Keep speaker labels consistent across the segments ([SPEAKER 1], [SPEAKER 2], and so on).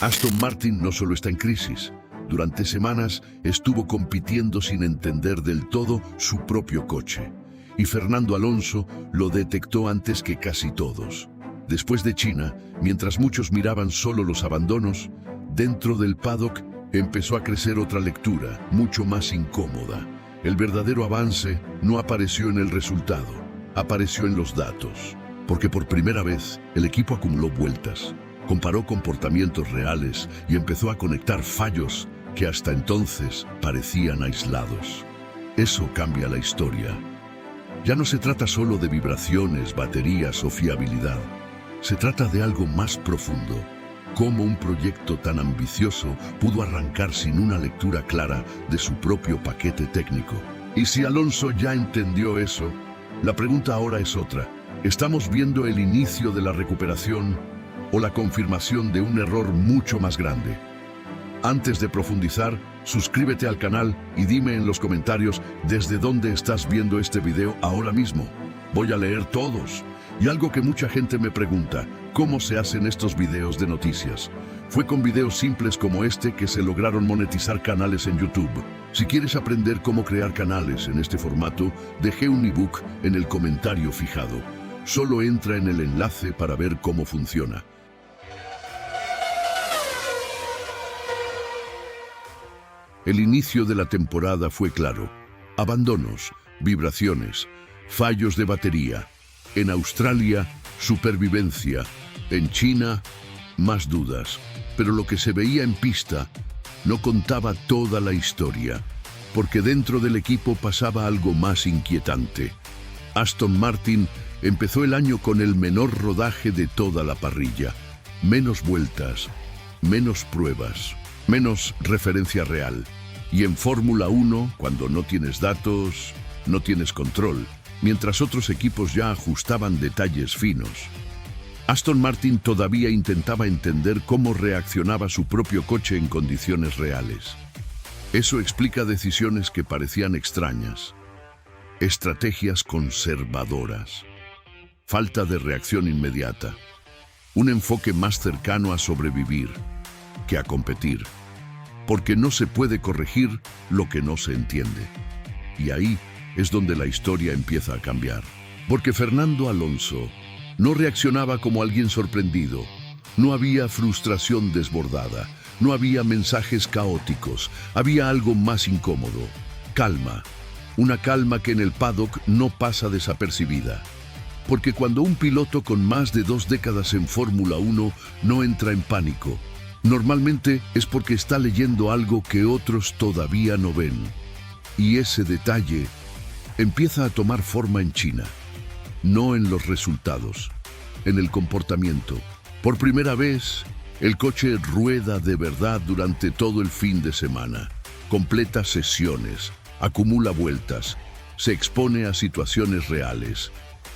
[SPEAKER 1] Aston Martin no solo está en crisis. Durante semanas estuvo compitiendo sin entender del todo su propio coche. Y Fernando Alonso lo detectó antes que casi todos. Después de China, mientras muchos miraban solo los abandonos, dentro del paddock empezó a crecer otra lectura, mucho más incómoda. El verdadero avance no apareció en el resultado, apareció en los datos. Porque por primera vez el equipo acumuló vueltas, comparó comportamientos reales y empezó a conectar fallos que hasta entonces parecían aislados. Eso cambia la historia. Ya no se trata solo de vibraciones, baterías o fiabilidad. Se trata de algo más profundo. Cómo un proyecto tan ambicioso pudo arrancar sin una lectura clara de su propio paquete técnico. Y si Alonso ya entendió eso, la pregunta ahora es otra. ¿Estamos viendo el inicio de la recuperación o la confirmación de un error mucho más grande? Antes de profundizar, suscríbete al canal y dime en los comentarios desde dónde estás viendo este video ahora mismo. Voy a leer todos. Y algo que mucha gente me pregunta, ¿cómo se hacen estos videos de noticias? Fue con videos simples como este que se lograron monetizar canales en YouTube. Si quieres aprender cómo crear canales en este formato, dejé un ebook en el comentario fijado. Solo entra en el enlace para ver cómo funciona. El inicio de la temporada fue claro. Abandonos, vibraciones, fallos de batería. En Australia, supervivencia. En China, más dudas. Pero lo que se veía en pista no contaba toda la historia, porque dentro del equipo pasaba algo más inquietante. Aston Martin empezó el año con el menor rodaje de toda la parrilla. Menos vueltas, menos pruebas, menos referencia real. Y en Fórmula 1, cuando no tienes datos, no tienes control, mientras otros equipos ya ajustaban detalles finos. Aston Martin todavía intentaba entender cómo reaccionaba su propio coche en condiciones reales. Eso explica decisiones que parecían extrañas, estrategias conservadoras, falta de reacción inmediata, un enfoque más cercano a sobrevivir que a competir, porque no se puede corregir lo que no se entiende. Y ahí es donde la historia empieza a cambiar. Porque Fernando Alonso no reaccionaba como alguien sorprendido. No había frustración desbordada. No había mensajes caóticos. Había algo más incómodo. Calma. Una calma que en el paddock no pasa desapercibida. Porque cuando un piloto con más de 2 décadas en Fórmula 1 no entra en pánico, normalmente es porque está leyendo algo que otros todavía no ven. Y ese detalle empieza a tomar forma en China, no en los resultados, en el comportamiento. Por primera vez, el coche rueda de verdad durante todo el fin de semana, completa sesiones, acumula vueltas, se expone a situaciones reales,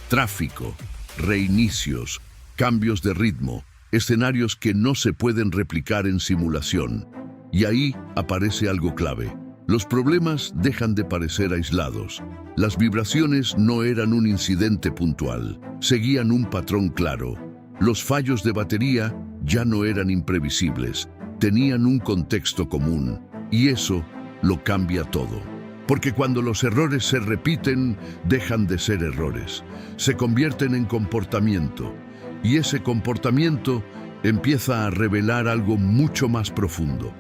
[SPEAKER 1] tráfico, reinicios, cambios de ritmo, escenarios que no se pueden replicar en simulación. Y ahí aparece algo clave. Los problemas dejan de parecer aislados. Las vibraciones no eran un incidente puntual, seguían un patrón claro. Los fallos de batería ya no eran imprevisibles, tenían un contexto común, y eso lo cambia todo. Porque cuando los errores se repiten, dejan de ser errores, se convierten en comportamiento, y ese comportamiento empieza a revelar algo mucho más profundo.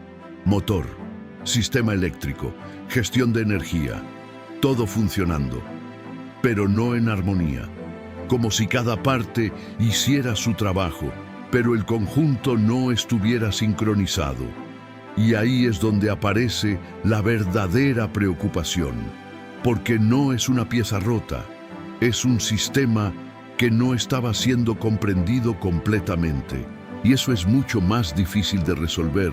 [SPEAKER 1] Motor, sistema eléctrico, gestión de energía, todo funcionando, pero no en armonía, como si cada parte hiciera su trabajo, pero el conjunto no estuviera sincronizado. Y ahí es donde aparece la verdadera preocupación, porque no es una pieza rota, es un sistema que no estaba siendo comprendido completamente. Y eso es mucho más difícil de resolver,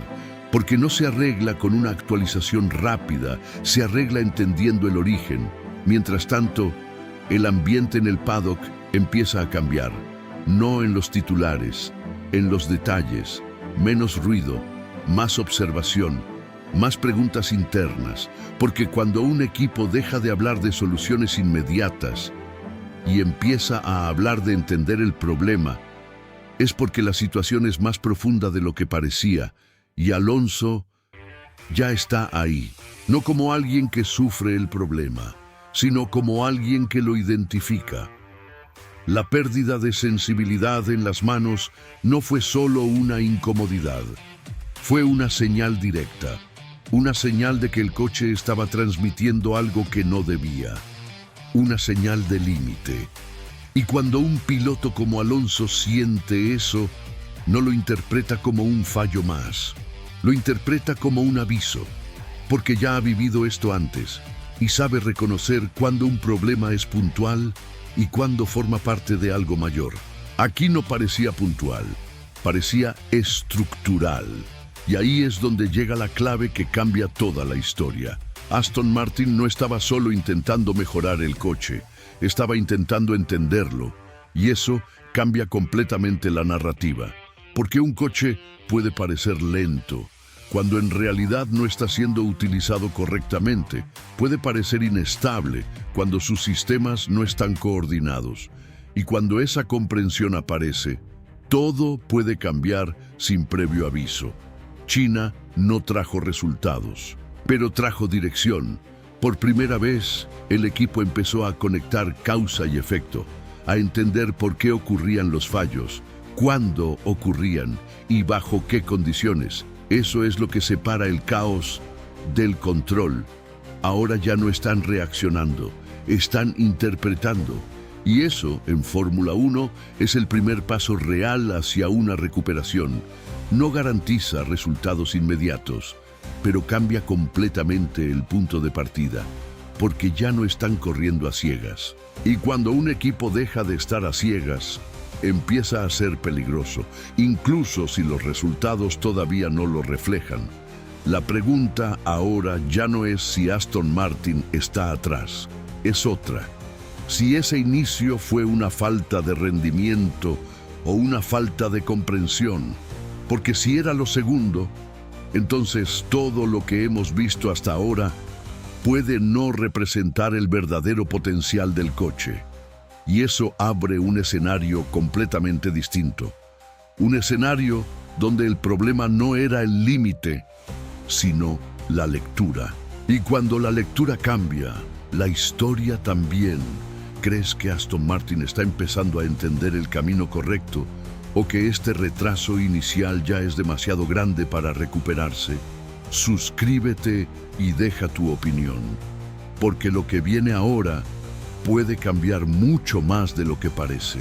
[SPEAKER 1] porque no se arregla con una actualización rápida, se arregla entendiendo el origen. Mientras tanto, el ambiente en el paddock empieza a cambiar, no en los titulares, en los detalles, menos ruido, más observación, más preguntas internas, porque cuando un equipo deja de hablar de soluciones inmediatas y empieza a hablar de entender el problema, es porque la situación es más profunda de lo que parecía, y Alonso ya está ahí, no como alguien que sufre el problema, sino como alguien que lo identifica. La pérdida de sensibilidad en las manos no fue solo una incomodidad, fue una señal directa, una señal de que el coche estaba transmitiendo algo que no debía, una señal de límite. Y cuando un piloto como Alonso siente eso, no lo interpreta como un fallo más, lo interpreta como un aviso, porque ya ha vivido esto antes y sabe reconocer cuando un problema es puntual y cuando forma parte de algo mayor. Aquí no parecía puntual, parecía estructural. Y ahí es donde llega la clave que cambia toda la historia. Aston Martin no estaba solo intentando mejorar el coche, estaba intentando entenderlo. Y eso cambia completamente la narrativa. Porque un coche puede parecer lento, cuando en realidad no está siendo utilizado correctamente. Puede parecer inestable, cuando sus sistemas no están coordinados. Y cuando esa comprensión aparece, todo puede cambiar sin previo aviso. China no trajo resultados, pero trajo dirección. Por primera vez, el equipo empezó a conectar causa y efecto, a entender por qué ocurrían los fallos, cuándo ocurrían y bajo qué condiciones. Eso es lo que separa el caos del control. Ahora ya no están reaccionando, están interpretando. Y eso, en Fórmula 1, es el primer paso real hacia una recuperación. No garantiza resultados inmediatos, pero cambia completamente el punto de partida, porque ya no están corriendo a ciegas. Y cuando un equipo deja de estar a ciegas, empieza a ser peligroso, incluso si los resultados todavía no lo reflejan. La pregunta ahora ya no es si Aston Martin está atrás, es otra. Si ese inicio fue una falta de rendimiento o una falta de comprensión, porque si era lo segundo, entonces todo lo que hemos visto hasta ahora puede no representar el verdadero potencial del coche. Y eso abre un escenario completamente distinto. Un escenario donde el problema no era el límite, sino la lectura. Y cuando la lectura cambia, la historia también. ¿Crees que Aston Martin está empezando a entender el camino correcto o que este retraso inicial ya es demasiado grande para recuperarse? Suscríbete y deja tu opinión, porque lo que viene ahora puede cambiar mucho más de lo que parece.